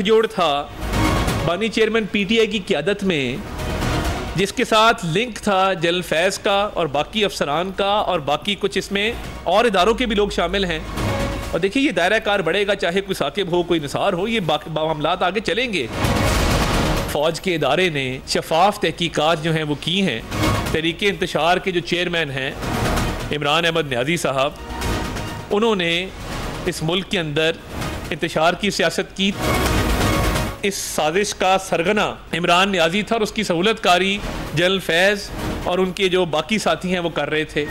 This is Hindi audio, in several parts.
जोड़ था बानी चेयरमैन पीटीआई की क़यादत में, जिसके साथ लिंक था जनरल फैज़ का और बाकी अफसरान का और बाकी कुछ इसमें और इदारों के भी लोग शामिल हैं। और देखिए ये दायरा कार बढ़ेगा, चाहे कोई साकिब हो कोई निसार हो, ये मामलात आगे चलेंगे। फ़ौज के इदारे ने शफाफ तहकीकात जो हैं वो की हैं। तहरीक इंतशार के जो चेयरमैन हैं इमरान अहमद न्याजी साहब, उन्होंने इस मुल्क के अंदर इंतशार की सियासत की। इस साजिश का सरगना इमरान न्याजी था और उसकी सहूलतकारी जनरल फैज़ और उनके जो बाकी साथी हैं वो कर रहे थे।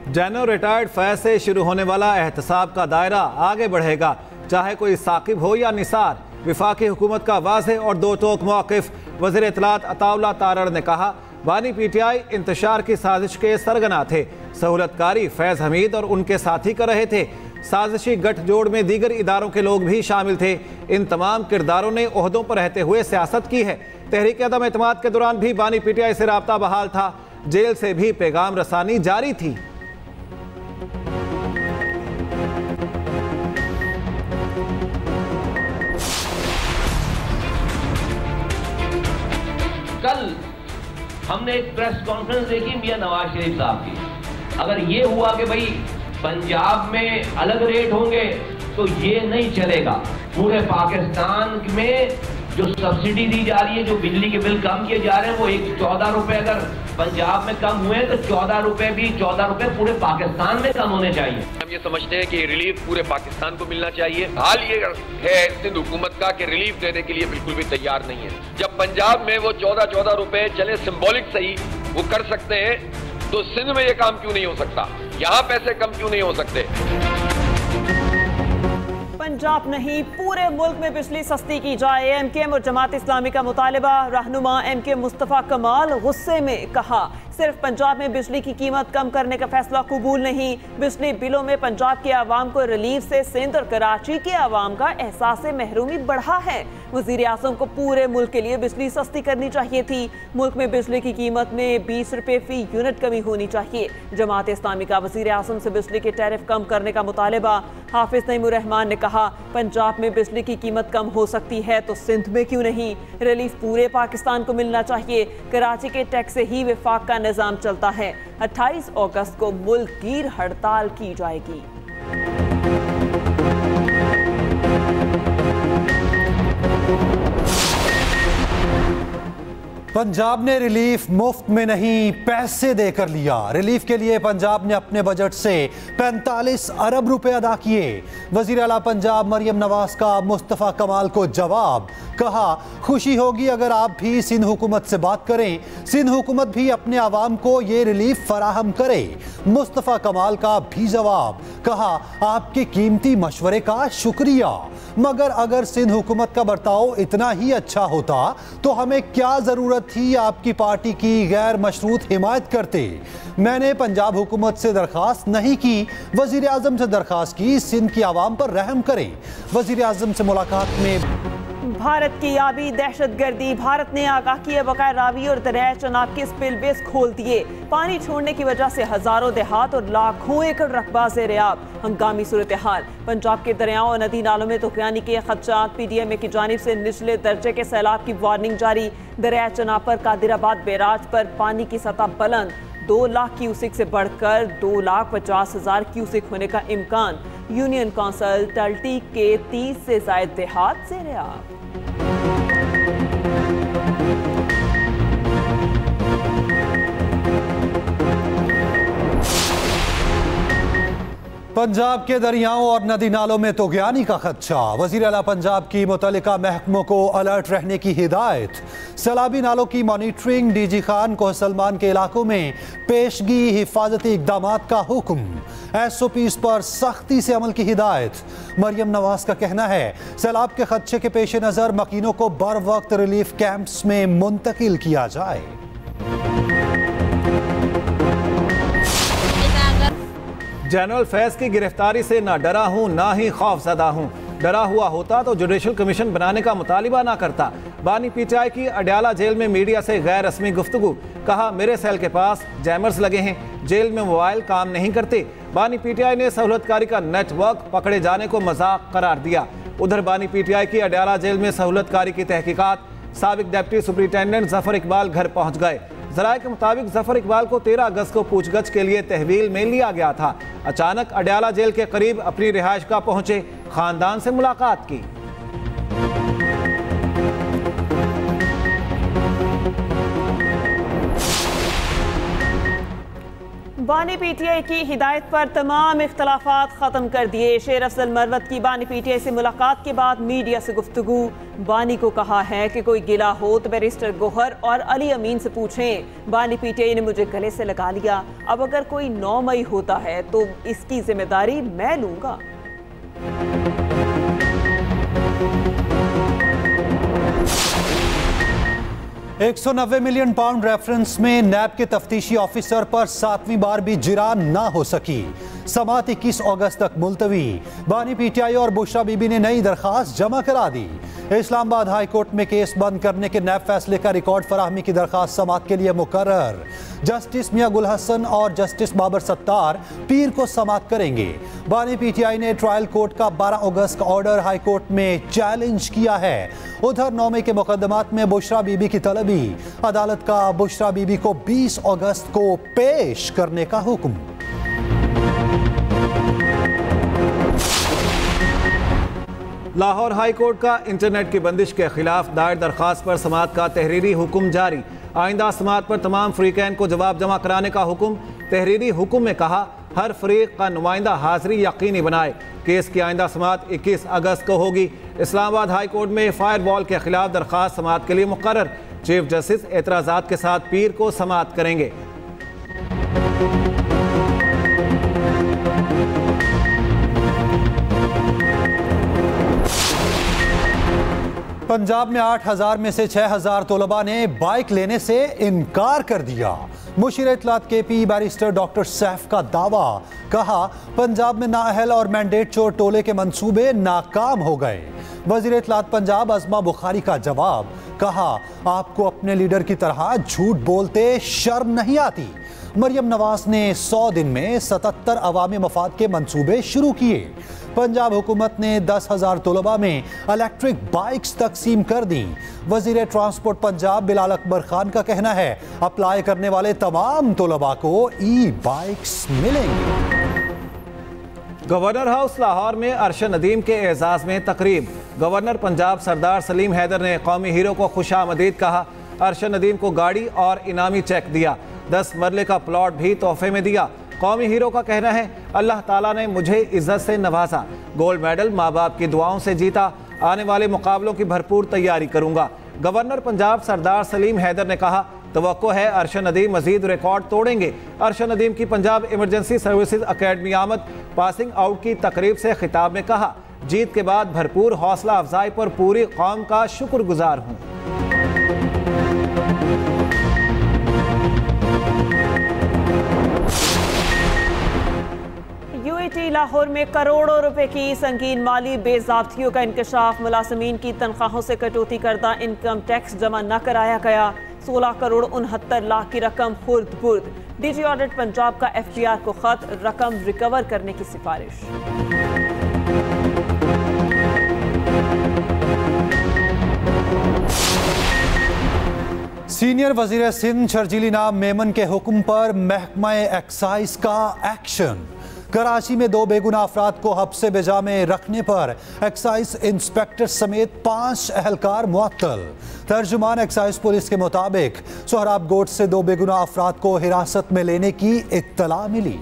जनरल रिटायर्ड फैज़ से शुरू होने वाला एहतसाब का दायरा आगे बढ़ेगा, चाहे कोई साकिब हो या निसार। वफाकी हुकूमत का वाज़ेह और दो टोक मौक़िफ़। वज़ीर इत्तलात अताउल्लाह तारड़ ने कहा, बानी पीटीआई इंतशार की साजिश के सरगना थे। सहूलतकारी फैज़ हमीद और उनके साथी कर रहे थे। साजिशी गठजोड़ में दीगर इदारों के लोग भी शामिल थे। इन तमाम किरदारों ने ओहदों पर रहते हुए सियासत की है। तहरीक अदम एतमाद के दौरान भी बानी पीटीआई से राब्ता बहाल था। जेल से भी पैगाम रसानी जारी थी। कल हमने एक प्रेस कॉन्फ्रेंस देखी मियां नवाज शरीफ साहब की। अगर ये हुआ कि भाई पंजाब में अलग रेट होंगे तो ये नहीं चलेगा। पूरे पाकिस्तान में जो सब्सिडी दी जा रही है, जो बिजली के बिल कम किए जा रहे हैं, वो 14 रुपए अगर पंजाब में कम हुए तो 14 रुपए पूरे पाकिस्तान में कम होने चाहिए। हम ये समझते हैं कि रिलीफ पूरे पाकिस्तान को मिलना चाहिए। हाल ये है सिंध हुकूमत का कि रिलीफ देने के लिए बिल्कुल भी तैयार नहीं है। जब पंजाब में वो 14 रुपए चले सिंबॉलिक सही वो कर सकते हैं, तो सिंध में ये काम क्यों नहीं हो सकता? यहाँ पैसे कम क्यों नहीं हो सकते? पंजाब नहीं पूरे मुल्क में बिजली सस्ती की जाए, एमकेएम और जमात इस्लामी का मुतालिबा। रहनुमा एमके मुस्तफ़ा कमाल गुस्से में, कहा सिर्फ पंजाब में बिजली की कीमत कम करने का फैसला कबूल नहीं। बिजली बिलों में पंजाब के आवाम को रिलीफ से सिंध और कराची के आवाम का एहसास महरूमी बढ़ा है। वज़ीर आज़म को पूरे मुल्क के लिए बिजली सस्ती करनी चाहिए थी। मुल्क में बिजली की कीमत में 20 रुपये फी यूनिट कमी होनी चाहिए। जमात इस्लामी का वज़ीर आज़म से बिजली के टैरिफ कम करने का मुतालिबा। हाफिज नईमुर रहमान ने कहा, पंजाब में बिजली की कीमत कम हो सकती है तो सिंध में क्यों नहीं? रिलीफ पूरे पाकिस्तान को मिलना चाहिए। कराची के टैक्स से ही वफाक का निज़ाम चलता है। 28 अगस्त को मुल्क गिर हड़ताल की जाएगी। पंजाब ने रिलीफ मुफ्त में नहीं पैसे देकर लिया। रिलीफ के लिए पंजाब ने अपने बजट से 45 अरब रुपए अदा किए। वजीर आला पंजाब मरियम नवाज का मुस्तफ़ा कमाल को जवाब, कहा खुशी होगी अगर आप भी सिंध हुकूमत से बात करें, सिंध हुकूमत भी अपने आवाम को ये रिलीफ फराहम करे। मुस्तफ़ा कमाल का भी जवाब, कहा आपके कीमती मशवरे का शुक्रिया, मगर अगर सिंध हुकूमत का बर्ताव इतना ही अच्छा होता तो हमें क्या ज़रूरत थी आपकी पार्टी की गैर मशरूत हिमायत करते। मैंने पंजाब हुकूमत से दरख्वास्त नहीं की, वज़ीर आज़म से दरख्वास्त की सिंध की आवाम पर रहम करें। वज़ीर आज़म से मुलाकात में भारत की आबी दहशतगर्दी, भारत ने आगाह किए बकाया रावी और दरियाए चनाब के स्पिलवेज खोल दिए। पानी छोड़ने की वजह से हजारों देहात और लाखों एकड़ रकबा से रेयाब। हंगामी सूरत हाल, पंजाब के दरियाओं और नदी नालों में तूफ़ानी के खदशात। PDMA की जानिब से निचले दर्जे के सैलाब की वार्निंग जारी। दरियाए चनाब पर कादिराबाद बैराज पर पानी की सतह बुलंद, 2 लाख क्यूसिक से बढ़कर 2,50,000 क्यूसिक होने का इम्कान। यूनियन कौंसिल टल्टी के 30 से ज़ायद देहात से रेयाब। पंजाब के दरियाओं और नदी नालों में तूग़यानी का खदशा। वज़ीर आला पंजाब की मुतल्लिका महकमों को अलर्ट रहने की हिदायत। सैलाबी नालों की मॉनिटरिंग, DG खान को सलमान के इलाकों में पेशगी हिफाजती इक़दामात का हुक्म। SOPs पर सख्ती से अमल की हिदायत। मरियम नवाज का कहना है सैलाब के खदशे के पेश नज़र मकीनों को बर वक्त रिलीफ कैंप्स में मुंतकिल किया जाए। जनरल फैज़ की गिरफ्तारी से ना डरा हूँ ना ही खौफज़दा हूँ। डरा हुआ होता तो जुडिशल कमीशन बनाने का मुतालिबा ना करता। बानी पीटीआई की अडयाला जेल में मीडिया से गैर रस्मी गुफ्तगू, कहा मेरे सेल के पास जैमर्स लगे हैं, जेल में मोबाइल काम नहीं करते। बानी पीटीआई ने सहूलतकारी का नेटवर्क पकड़े जाने को मजाक करार दिया। उधर बानी पीटीआई की अडयाला जेल में सहूलतकारी की तहकीकात, साबिक डिप्टी सुपरिटेंडेंट जफर इकबाल घर पहुंच गए। जराये के मुताबिक जफर इकबाल को 13 अगस्त को पूछगछ के लिए तहवील में लिया गया था। अचानक अडयाला जेल के करीब अपनी रिहाइशगाह पहुंचे, खानदान से मुलाकात की। बानी पीटीआई की हिदायत पर तमाम इख्तलाफात ख़त्म कर दिए। शेर अफजल मरवत की बानी पीटीआई से मुलाकात के बाद मीडिया से गुफ्तगू। बानी को कहा है कि कोई गिला हो तो बैरिस्टर गोहर और अली अमीन से पूछें। बानी पीटीआई ने मुझे गले से लगा लिया, अब अगर कोई 9 मई होता है तो इसकी जिम्मेदारी मैं लूंगा। 190 मिलियन पाउंड रेफरेंस में नैब के तफ्तीशी ऑफिसर पर 7वीं बार भी जिरा ना हो सकी। समाअत 21 अगस्त तक मुलतवी। बानी पीटीआई और बुशरा बीबी ने नई दरखास्त जमा करा दी। इस्लामाबाद हाई कोर्ट में केस बंद करने के नैब फैसले का रिकॉर्ड फराहमी की दरखास्त समाअत के लिए मुकर्रर। जस्टिस मियां गुल हसन और जस्टिस बाबर सत्तार पीर को समाअत करेंगे। बानी पीटीआई ने ट्रायल कोर्ट का 12 अगस्त का ऑर्डर हाई कोर्ट में चैलेंज किया है। उधर 9 मई के मुकदमात में बुशरा बीबी की तलबी, अदालत का बुशरा बीबी को 20 अगस्त को पेश करने का हुक्म। लाहौर हाई कोर्ट का इंटरनेट की बंदिश के खिलाफ दायर दरखास्त पर समाअत का तहरीरी हुक्म जारी। आइंदा समाअत पर तमाम फरीकैन को जवाब जमा कराने का हुक्म। तहरीरी हुक्म में कहा हर फरीक का नुमाइंदा हाजिरी यकीनी बनाए। केस की आइंदा समाअत 21 अगस्त को होगी। इस्लामाबाद हाई कोर्ट में फायरवॉल के खिलाफ दरखास्त समाअत के लिए मुकर्रर। चीफ जस्टिस एतराज़ात के साथ पीर को समाअत करेंगे। पंजाब में 8,000 में से 6,000 तलबा ने बाइक लेने से इनकार कर दिया। मुशीर इत्तलात केपी बैरिस्टर डॉक्टर सैफ का दावा, कहा पंजाब में नाअहल और मैंडेट चोर टोले के मंसूबे नाकाम हो गए। वजीर इत्तलात पंजाब अज़मा बुखारी का जवाब, कहा आपको अपने लीडर की तरह झूठ बोलते शर्म नहीं आती। मरियम नवाज ने 100 दिन में 77 अवामी मफाद के मंसूबे शुरू किए। पंजाब हुकूमत ने 10,000 तलबा में इलेक्ट्रिक बाइक्स तकसीम कर दी। वजीर ट्रांसपोर्ट पंजाब बिलाल अकबर खान का कहना है अप्लाई करने वाले तमाम तलबा को ई बाइक्स मिलेंगी। गवर्नर हाउस लाहौर में अरशद नदीम के एजाज में तकरीब। गवर्नर पंजाब सरदार सलीम हैदर ने कौमी हीरो को खुशामदीद कहा। अरशद नदीम को गाड़ी और इनामी चेक दिया। 10 मरले का प्लॉट भी तोहफे में दिया। कौमी हीरो का कहना है अल्लाह ताला ने मुझे इज्जत से नवाजा, गोल्ड मेडल माँ बाप की दुआओं से जीता, आने वाले मुकाबलों की भरपूर तैयारी करूंगा। गवर्नर पंजाब सरदार सलीम हैदर ने कहा तवक्को है अरशद नदीम मजीद रिकॉर्ड तोड़ेंगे। अरशद नदीम की पंजाब इमरजेंसी सर्विसेज अकेडमी आमद। पासिंग आउट की तकरीब से खिताब में कहा जीत के बाद भरपूर हौसला अफजाई पर पूरी कौम का शुक्रगुजार हूँ। यूएटी लाहौर में करोड़ों रुपए की संगीन माली बेज़ाब्तियों का इंकशाफ। मुलाजमीन की तनख्वाहों से कटौती करदा इनकम टैक्स जमा न कराया गया। 16 करोड़ 69 लाख की रकम खुर्द बुर्द। डीजी ऑडिट पंजाब का एफटीआर को खत, रकम रिकवर करने की सिफारिश। सीनियर वजीर सिंध शर्जीली नाम मेमन के हुक्म पर महकमा एक्साइज का एक्शन। कराची में 2 बेगुनाह अफराद को हब्से बेजा में रखने पर एक्साइज इंस्पेक्टर समेत 5 अहलकार मुअत्तल। तर्जुमान एक्साइज पुलिस के मुताबिक सोहराब गोट से 2 बेगुनाह अफराद को हिरासत में लेने की इत्तला मिली।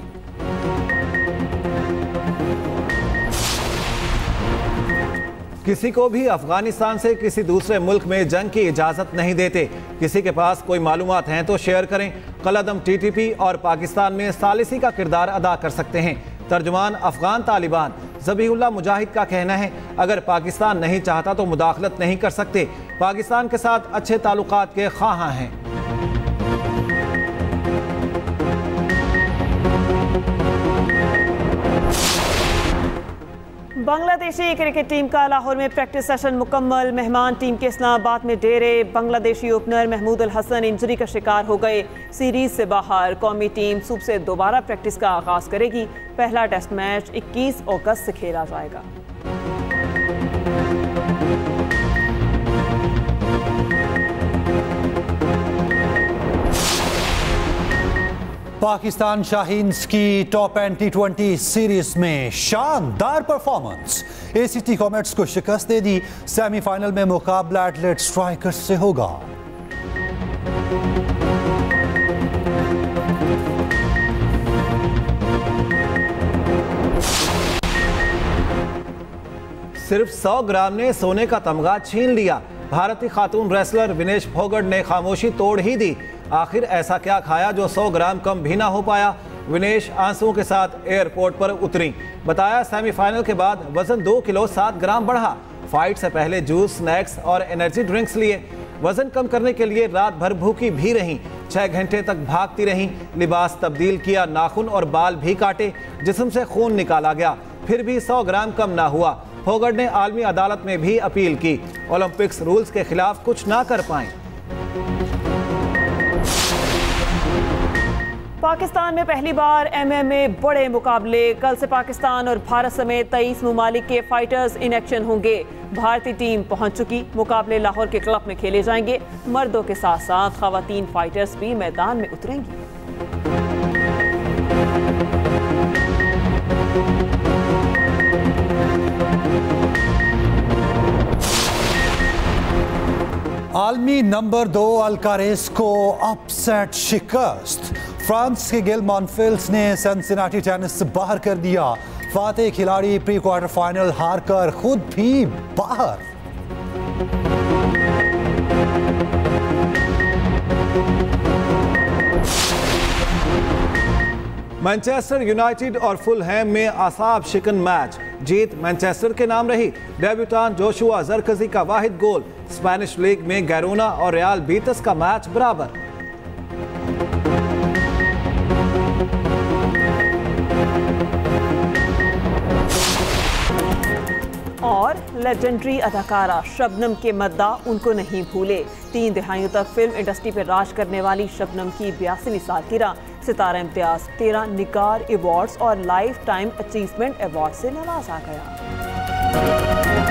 किसी को भी अफगानिस्तान से किसी दूसरे मुल्क में जंग की इजाज़त नहीं देते। किसी के पास कोई मालूमात हैं तो शेयर करें। कलअदम टीटीपी और पाकिस्तान में सालिसी का किरदार अदा कर सकते हैं। तर्जुमान अफगान तालिबान ज़बीहुल्लाह मुजाहिद का कहना है अगर पाकिस्तान नहीं चाहता तो मुदाखलत नहीं कर सकते। पाकिस्तान के साथ अच्छे ताल्लुकात के ख्वाहां हैं। बांग्लादेशी क्रिकेट टीम का लाहौर में प्रैक्टिस सेशन मुकम्मल। मेहमान टीम के इस्लामाबाद में डेरे। बांग्लादेशी ओपनर महमूद अल हसन इंजरी का शिकार हो गए, सीरीज से बाहर। कौमी टीम सुबह से दोबारा प्रैक्टिस का आगाज करेगी। पहला टेस्ट मैच 21 अगस्त से खेला जाएगा। पाकिस्तान शाहीन्स की टॉप एंड T20 सीरीज में शानदार परफॉर्मेंस। ACT कॉमेट्स को शिकस्त दे दी। सेमीफाइनल में मुकाबला एडलेड स्ट्राइकर्स से होगा। सिर्फ 100 ग्राम ने सोने का तमगा छीन लिया। भारतीय खातून रेसलर विनेश फोगट ने खामोशी तोड़ ही दी। आखिर ऐसा क्या खाया जो 100 ग्राम कम भी ना हो पाया। विनेश आंसुओं के साथ एयरपोर्ट पर उतरी। बताया सेमीफाइनल के बाद वजन 2 किलो 7 ग्राम बढ़ा। फाइट से पहले जूस, स्नैक्स और एनर्जी ड्रिंक्स लिए। वजन कम करने के लिए रात भर भूखी भी रहीं। 6 घंटे तक भागती रहीं। लिबास तब्दील किया, नाखून और बाल भी काटे। जिस्म से खून निकाला गया, फिर भी 100 ग्राम कम ना हुआ। फोगट ने आलमी अदालत में भी अपील की। ओलंपिक्स रूल्स के खिलाफ कुछ ना कर पाए। पाकिस्तान में पहली बार MMA बड़े मुकाबले। कल से पाकिस्तान और भारत समेत 23 ममालिक के फाइटर्स इन एक्शन होंगे। भारतीय टीम पहुंच चुकी। मुकाबले लाहौर के क्लब में खेले जाएंगे। मर्दों के साथ साथ खवातीन फाइटर्स भी मैदान में उतरेंगी। आलमी नंबर 2 अल्कारेज को अपसेट शिकस्त। फ्रांस के गिल मॉनफिल्स ने सिंसिनाटी टेनिस से बाहर कर दिया। फातेह खिलाड़ी प्री क्वार्टर फाइनल हारकर खुद भी बाहर। मैनचेस्टर यूनाइटेड और फुलहैम में असाब शिकन मैच। जीत मैनचेस्टर के नाम रही। डेब्यूटान जोशुआ जरकजी का वाहिद गोल। स्पेनिश लीग में गैरोना और रियल बीटिस का मैच बराबर। और लेजेंडरी अदाकारा शबनम के मद्दा उनको नहीं भूले। 3 दिहाइयों तक फिल्म इंडस्ट्री पर राज करने वाली शबनम की 82वीं सालगिरह। सितारा इम्तियाज 13 निगार अवार्ड्स और लाइफ टाइम अचीवमेंट अवार्ड से नवाजा गया।